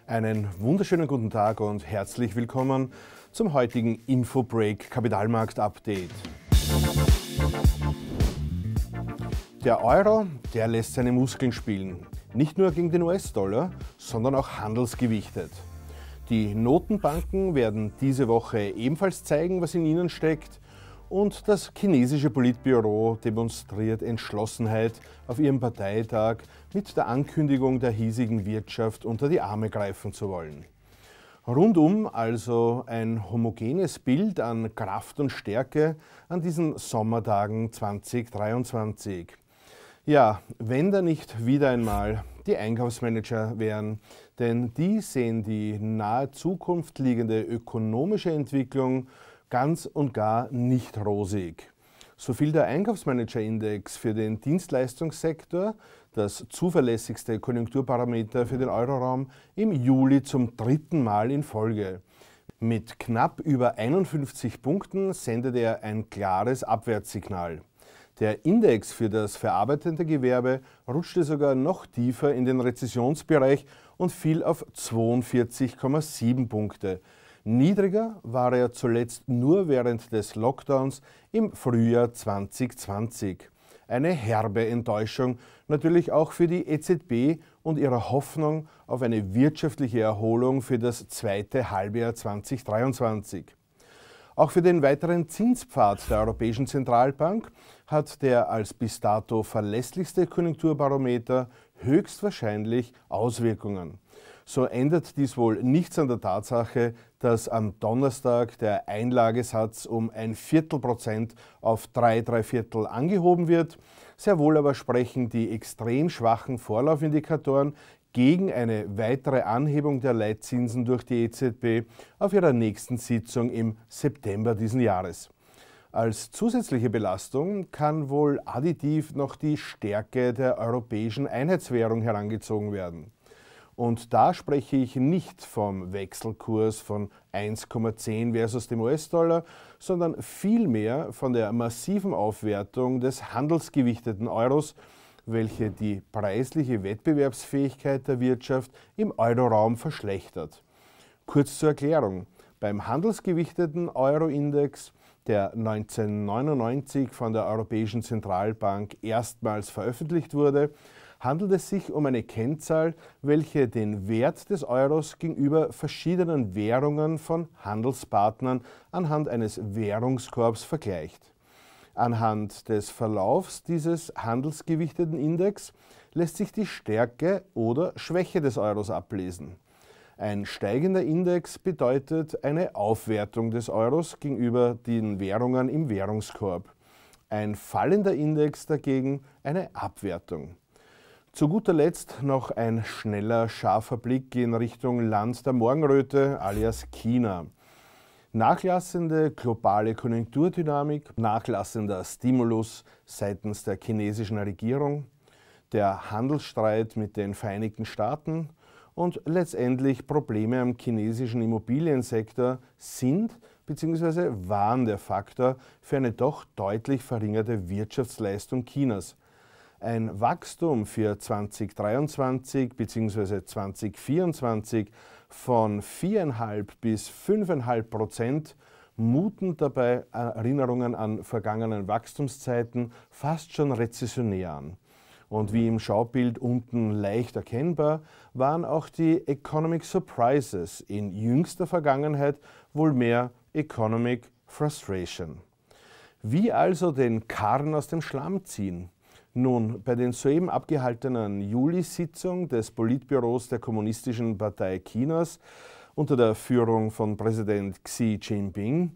Einen wunderschönen guten Tag und herzlich willkommen zum heutigen Infobreak Kapitalmarkt Update. Der Euro, der lässt seine Muskeln spielen. Nicht nur gegen den US-Dollar, sondern auch handelsgewichtet. Die Notenbanken werden diese Woche ebenfalls zeigen, was in ihnen steckt. Und das chinesische Politbüro demonstriert Entschlossenheit auf ihrem Parteitag mit der Ankündigung, der hiesigen Wirtschaft unter die Arme greifen zu wollen. Rundum also ein homogenes Bild an Kraft und Stärke an diesen Sommertagen 2023. Ja, wenn da nicht wieder einmal die Einkaufsmanager wären, denn die sehen die nahe Zukunft liegende ökonomische Entwicklung ganz und gar nicht rosig. So fiel der Einkaufsmanager-Index für den Dienstleistungssektor, das zuverlässigste Konjunkturparameter für den Euroraum, im Juli zum dritten Mal in Folge. Mit knapp über 51 Punkten sendet er ein klares Abwärtssignal. Der Index für das verarbeitende Gewerbe rutschte sogar noch tiefer in den Rezessionsbereich und fiel auf 42,7 Punkte. Niedriger war er zuletzt nur während des Lockdowns im Frühjahr 2020. Eine herbe Enttäuschung natürlich auch für die EZB und ihre Hoffnung auf eine wirtschaftliche Erholung für das zweite Halbjahr 2023. Auch für den weiteren Zinspfad der Europäischen Zentralbank hat der als bis dato verlässlichste Konjunkturbarometer höchstwahrscheinlich Auswirkungen. So ändert dies wohl nichts an der Tatsache, dass am Donnerstag der Einlagesatz um 0,25% auf 3,75 angehoben wird. Sehr wohl aber sprechen die extrem schwachen Vorlaufindikatoren gegen eine weitere Anhebung der Leitzinsen durch die EZB auf ihrer nächsten Sitzung im September diesen Jahres. Als zusätzliche Belastung kann wohl additiv noch die Stärke der europäischen Einheitswährung herangezogen werden. Und da spreche ich nicht vom Wechselkurs von 1,10 versus dem US-Dollar, sondern vielmehr von der massiven Aufwertung des handelsgewichteten Euros, welche die preisliche Wettbewerbsfähigkeit der Wirtschaft im Euroraum verschlechtert. Kurz zur Erklärung: Beim handelsgewichteten Euro-Index, der 1999 von der Europäischen Zentralbank erstmals veröffentlicht wurde, handelt es sich um eine Kennzahl, welche den Wert des Euros gegenüber verschiedenen Währungen von Handelspartnern anhand eines Währungskorbs vergleicht. Anhand des Verlaufs dieses handelsgewichteten Index lässt sich die Stärke oder Schwäche des Euros ablesen. Ein steigender Index bedeutet eine Aufwertung des Euros gegenüber den Währungen im Währungskorb. Ein fallender Index dagegen eine Abwertung. Zu guter Letzt noch ein schneller, scharfer Blick in Richtung Land der Morgenröte alias China. Nachlassende globale Konjunkturdynamik, nachlassender Stimulus seitens der chinesischen Regierung, der Handelsstreit mit den Vereinigten Staaten und letztendlich Probleme am chinesischen Immobiliensektor sind bzw. waren der Faktor für eine doch deutlich verringerte Wirtschaftsleistung Chinas. Ein Wachstum für 2023 bzw. 2024 von 4,5 bis 5,5% muten dabei Erinnerungen an vergangenen Wachstumszeiten fast schon rezessionär an. Und wie im Schaubild unten leicht erkennbar, waren auch die Economic Surprises in jüngster Vergangenheit wohl mehr Economic Frustration. Wie also den Karren aus dem Schlamm ziehen? Nun, bei den soeben abgehaltenen Juli-Sitzung des Politbüros der Kommunistischen Partei Chinas unter der Führung von Präsident Xi Jinping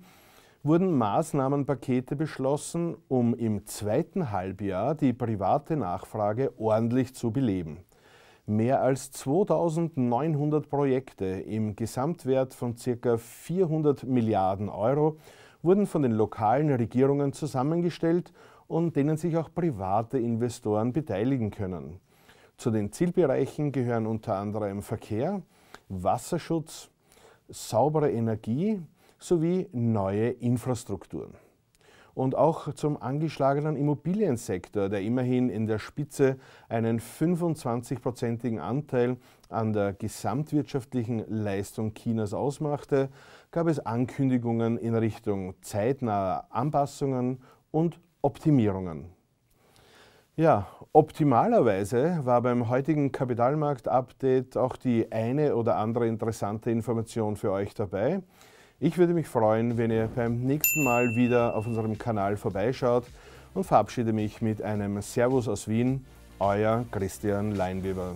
wurden Maßnahmenpakete beschlossen, um im zweiten Halbjahr die private Nachfrage ordentlich zu beleben. Mehr als 2.900 Projekte im Gesamtwert von ca. 400 Milliarden Euro wurden von den lokalen Regierungen zusammengestellt und denen sich auch private Investoren beteiligen können. Zu den Zielbereichen gehören unter anderem Verkehr, Wasserschutz, saubere Energie sowie neue Infrastrukturen. und auch zum angeschlagenen Immobiliensektor, der immerhin in der Spitze einen 25-prozentigen Anteil an der gesamtwirtschaftlichen Leistung Chinas ausmachte, gab es Ankündigungen in Richtung zeitnaher Anpassungen und Optimierungen. Ja, optimalerweise war beim heutigen Kapitalmarkt-Update auch die eine oder andere interessante Information für euch dabei. Ich würde mich freuen, wenn ihr beim nächsten Mal wieder auf unserem Kanal vorbeischaut und verabschiede mich mit einem Servus aus Wien, euer Christian Leinweber.